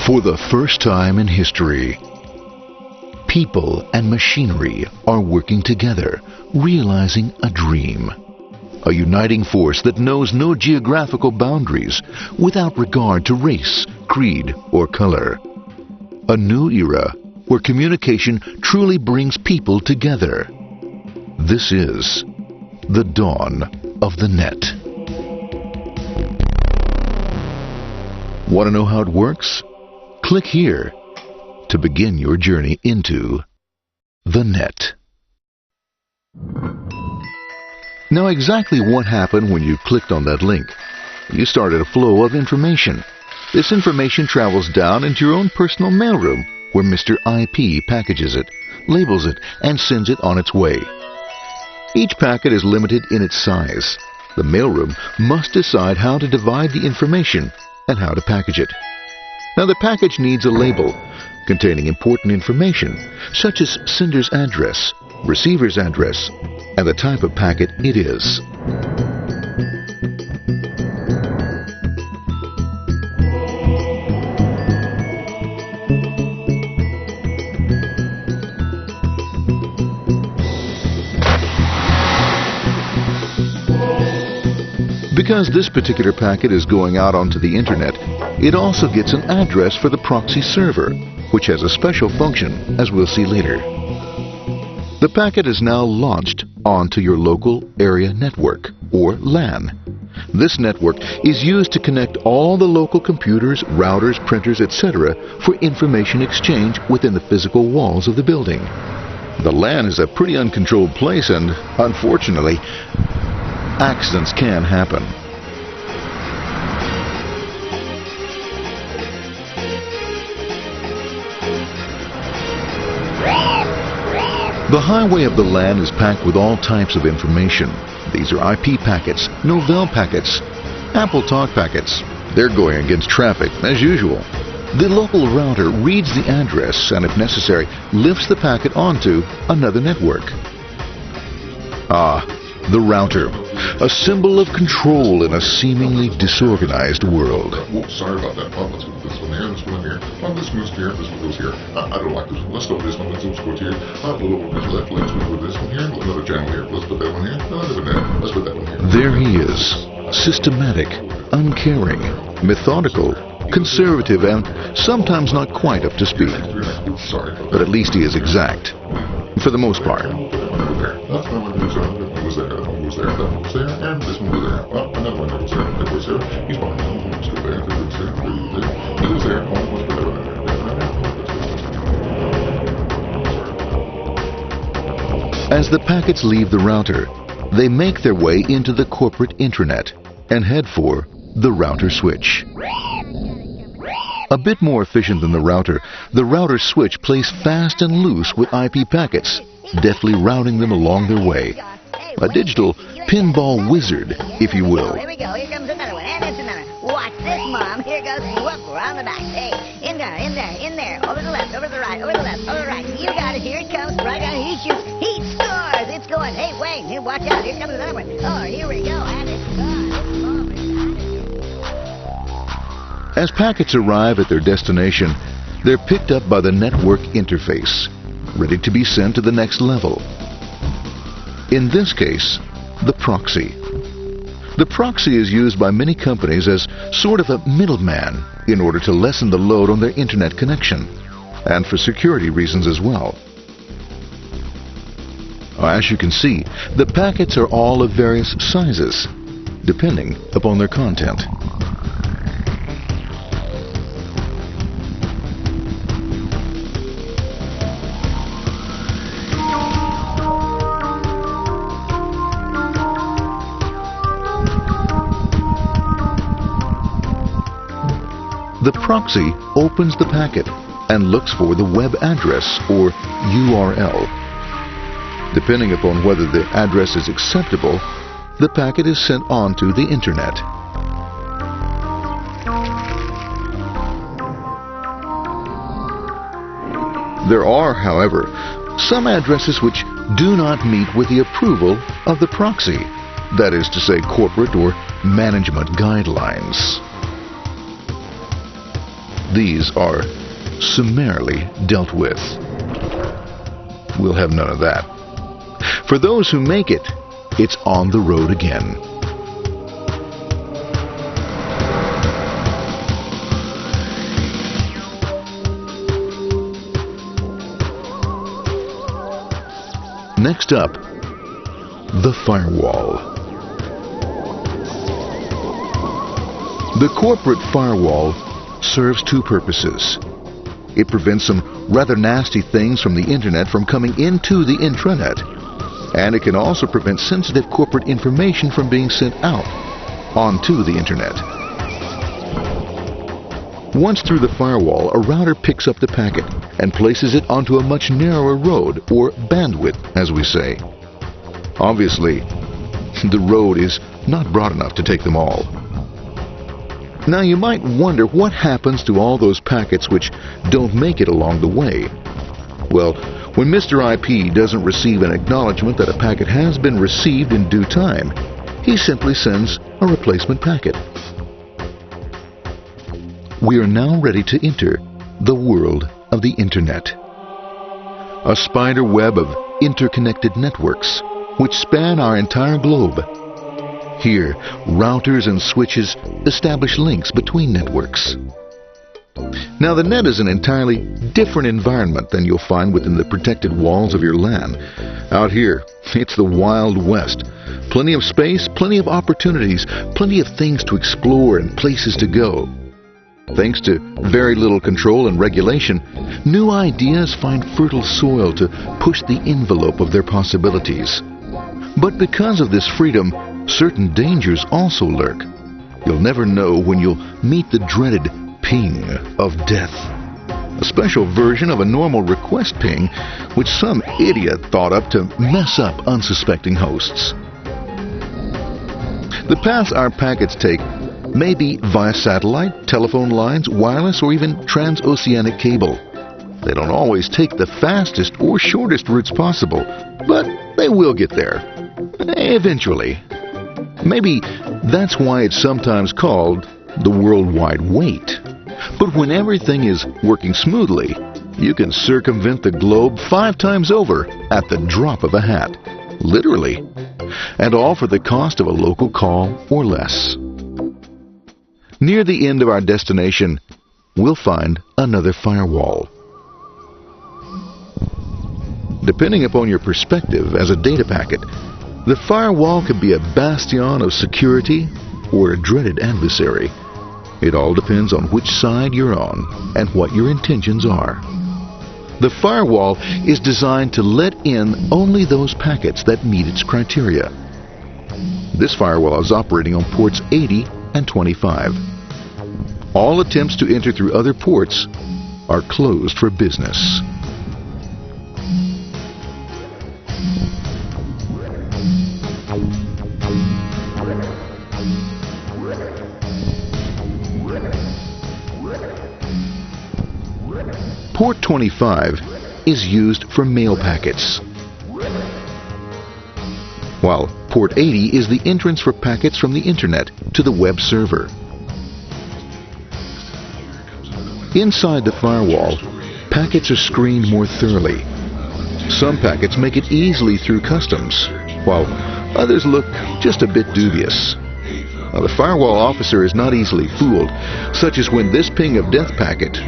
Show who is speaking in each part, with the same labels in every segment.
Speaker 1: For the first time in history, people and machinery are working together, realizing a dream. A uniting force that knows no geographical boundaries without regard to race, creed, or color. A new era where communication truly brings people together. This is the dawn of the net. Want to know how it works? Click here to begin your journey into the net. Now, exactly what happened when you clicked on that link? You started a flow of information. This information travels down into your own personal mailroom, where Mr. IP packages it, labels it, and sends it on its way. Each packet is limited in its size. The mailroom must decide how to divide the information and how to package it. Now, the package needs a label containing important information, such as sender's address, receiver's address, and the type of packet it is. Because this particular packet is going out onto the internet, it also gets an address for the proxy server, which has a special function, as we'll see later. The packet is now launched onto your local area network, or LAN. This network is used to connect all the local computers, routers, printers, etc. for information exchange within the physical walls of the building. The LAN is a pretty uncontrolled place, and unfortunately, accidents can happen. The highway of the LAN is packed with all types of information. These are IP packets, Novell packets, Apple Talk packets. They're going against traffic, as usual. The local router reads the address and, if necessary, lifts the packet onto another network. The router, a symbol of control in a seemingly disorganized world.
Speaker 2: Whoops, sorry about that. Let's move this one here, this one here. This moves here, this one goes here. I don't like this one. Let's go with this one. Let's go here. A little over to the left. Let's move with this one here. Another channel here. Let's put that one here. Another one there. Let's put that one here.
Speaker 1: There he is, systematic, uncaring, methodical, conservative, and sometimes not quite up to speed.
Speaker 2: Sorry.
Speaker 1: But at least he is exact, for the most part.
Speaker 2: That one goes there, that one goes there, that one goes there, and this one goes there. Well, another one goes there, that goes there. He's behind him, he goes there, that goes there, he goes there, oh, let's put that one there.
Speaker 1: As the packets leave the router, they make their way into the corporate intranet and head for the router switch. A bit more efficient than the router switch plays fast and loose with IP packets, deftly routing them along their way. A digital pinball wizard, if you will.
Speaker 3: Here we go. Here comes another one. And it's another. Watch this, Mom. Here goes. Whoop, around the back. Hey, in there, in there, in there. Over the left, over the right, over the left, over the right. You got it. Here it comes. Right down. He shoots. He scores. It's going. Hey, Wayne. Here, watch out. Here comes another one. Oh, here we go. And it's gone.
Speaker 1: As packets arrive at their destination, they're picked up by the network interface, ready to be sent to the next level. In this case, the proxy. The proxy is used by many companies as sort of a middleman in order to lessen the load on their internet connection, and for security reasons as well. As you can see, the packets are all of various sizes, depending upon their content. The proxy opens the packet and looks for the web address, or URL. Depending upon whether the address is acceptable, the packet is sent on to the internet. There are, however, some addresses which do not meet with the approval of the proxy, that is to say, corporate or management guidelines. these are summarily dealt with. We'll have none of that. For those who make it, it's on the road again. Next up, the firewall. The corporate firewall serves two purposes. It prevents some rather nasty things from the internet from coming into the intranet, and it can also prevent sensitive corporate information from being sent out onto the internet. Once through the firewall, a router picks up the packet and places it onto a much narrower road, or bandwidth, as we say. Obviously, the road is not broad enough to take them all. Now you might wonder what happens to all those packets which don't make it along the way. Well, when Mr. IP doesn't receive an acknowledgement that a packet has been received in due time, he simply sends a replacement packet. We are now ready to enter the world of the Internet. A spider web of interconnected networks which span our entire globe. Here, routers and switches establish links between networks. Now, the net is an entirely different environment than you'll find within the protected walls of your LAN. Out here, it's the Wild West. Plenty of space, plenty of opportunities, plenty of things to explore and places to go. Thanks to very little control and regulation, new ideas find fertile soil to push the envelope of their possibilities. But because of this freedom, certain dangers also lurk. You'll never know when you'll meet the dreaded ping of death. A special version of a normal request ping which some idiot thought up to mess up unsuspecting hosts. The paths our packets take may be via satellite, telephone lines, wireless, or even transoceanic cable. They don't always take the fastest or shortest routes possible, but they will get there. Eventually. Maybe that's why it's sometimes called the worldwide wait. But when everything is working smoothly, you can circumvent the globe 5 times over at the drop of a hat. Literally. And all for the cost of a local call or less. Near the end of our destination, we'll find another firewall. Depending upon your perspective as a data packet, the firewall can be a bastion of security or a dreaded adversary. It all depends on which side you're on and what your intentions are. The firewall is designed to let in only those packets that meet its criteria. This firewall is operating on ports 80 and 25. All attempts to enter through other ports are closed for business. Port 25 is used for mail packets, while Port 80 is the entrance for packets from the Internet to the web server. Inside the firewall, packets are screened more thoroughly. Some packets make it easily through customs, while others look just a bit dubious. Now, the firewall officer is not easily fooled, such as when this ping of death packet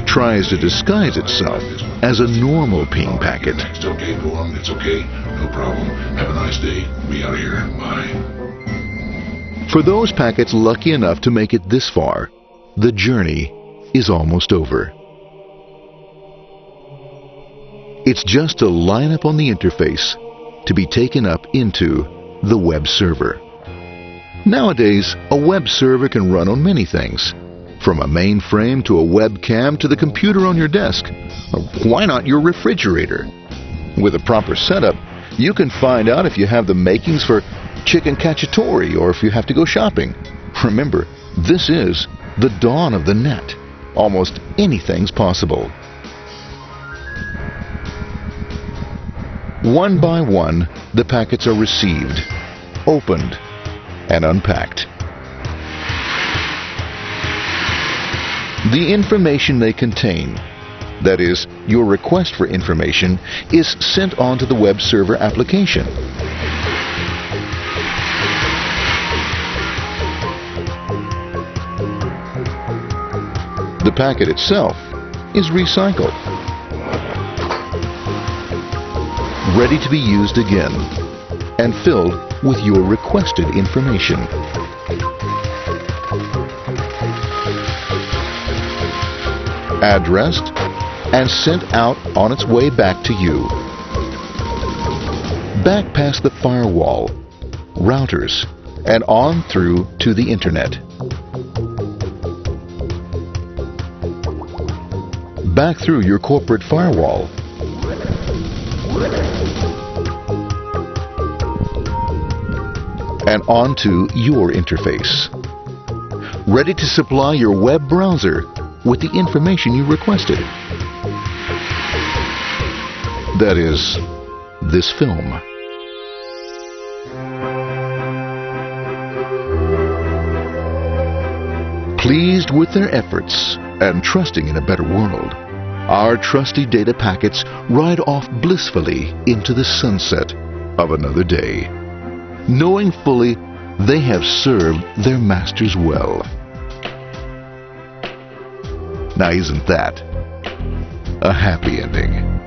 Speaker 1: tries to disguise itself as a normal ping packet.
Speaker 2: It's okay, go on. It's okay. No problem. Have a nice day. We out of here. Bye.
Speaker 1: For those packets lucky enough to make it this far, the journey is almost over. It's just a line up on the interface to be taken up into the web server. Nowadays, a web server can run on many things, from a mainframe to a webcam to the computer on your desk. Or why not your refrigerator? With a proper setup, you can find out if you have the makings for chicken cacciatore or if you have to go shopping. Remember, this is the dawn of the net. Almost anything's possible. One by one, the packets are received, opened, and unpacked. The information they contain, that is, your request for information, is sent on to the web server application. The packet itself is recycled, ready to be used again, and filled with your requested information. Addressed and sent out on its way back to you. Back past the firewall, routers, and on through to the internet. Back through your corporate firewall. And onto your interface. Ready to supply your web browser with the information you requested. That is, this film. Pleased with their efforts and trusting in a better world, our trusty data packets ride off blissfully into the sunset of another day, knowing fully they have served their masters well. Now, isn't that a happy ending?